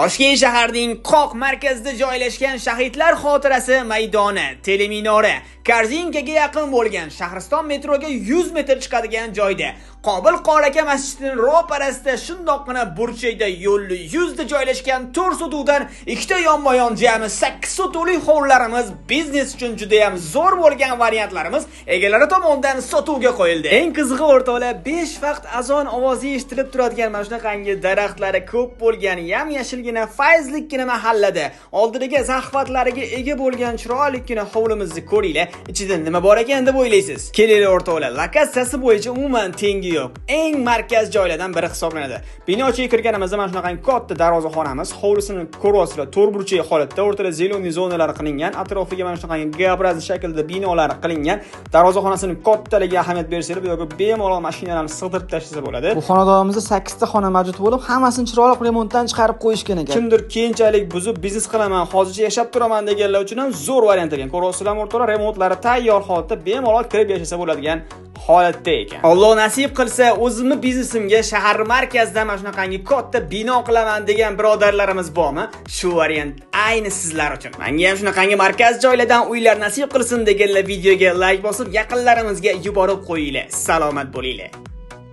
Toshkent shaharining Qoq markazida joylashgan Shahidlar xotirasi maydoni, teleminora, Korzinkaga yaqin bo'lgan Shahriston metroga 100 metr chiqadigan joyda, Qobil Qoraka masjidining ro'parasida shundoqqina burchakda yo'lli yuzda joylashgan 4 sotuvdan ikkita yonma-yon jami 8 sotuvli hovlilarimiz biznes uchun juda ham zo'r bo'lgan variantlarimiz egalari tomonidan sotuvga qo'yildi. Eng qizig'i o'rtoqlar, 5 vaqt azon ovozi eshitilib turadigan mana shunaqangi daraxtlari ko'p bo'lgan yam-yashilgina fayzlikkina mahallada oldidagi zahvatlariga ega bo'lgan chiroylikkina hovlimizni ko'ringlar. Ichida nima bor ekan deb o'ylaysiz? Kelinglar o'rtoqlar, lokatsiyasi bo'yicha umuman tengi yo'q. Eng markaz joylardan biri hisoblanadi. Bino ichiga kirganimizda mana shunaqangi katta darvozaxonamiz, hovlisini ko'ryapsizlar, to'rtburchak holatda, o'rtada zeleniy zonalar qilingan, atrofiga mana shunaqangi G-obrazli shaklda binolar qilingan. Darvozaxonasining kattaligiga ahamiyat bersanglar, bu yerga bemalol mashinalarni sig'dirib tashlasa bo'ladi. Bu xonadonimizda 8 ta xona mavjud bo'lib, hammasini chiroyli remontdan chiqarib qo'yishgan ekan. Kimdir keyinchalik buzib biznes qilaman, hozircha yashab turaman deganlar uchun ham zo'r variant ekan. Ko'ryapsizlar o'rtoqlar, remontlari tayyor holatda bemalol kirib yashasa bo'ladigan holatda ekan. Alloh nasib qilsa, o'zimni biznesimga shahar markazida mana shunaqangi katta bino qilaman degan birodarlarimiz bormi? Shu variant ayni sizlar uchun. Menga ham shunaqangi markaz joylardan uylar nasib qilsin deganlar videoga like bosib, yaqinlarimizga yuborib qo'yinglar. Salomat bo'linglar.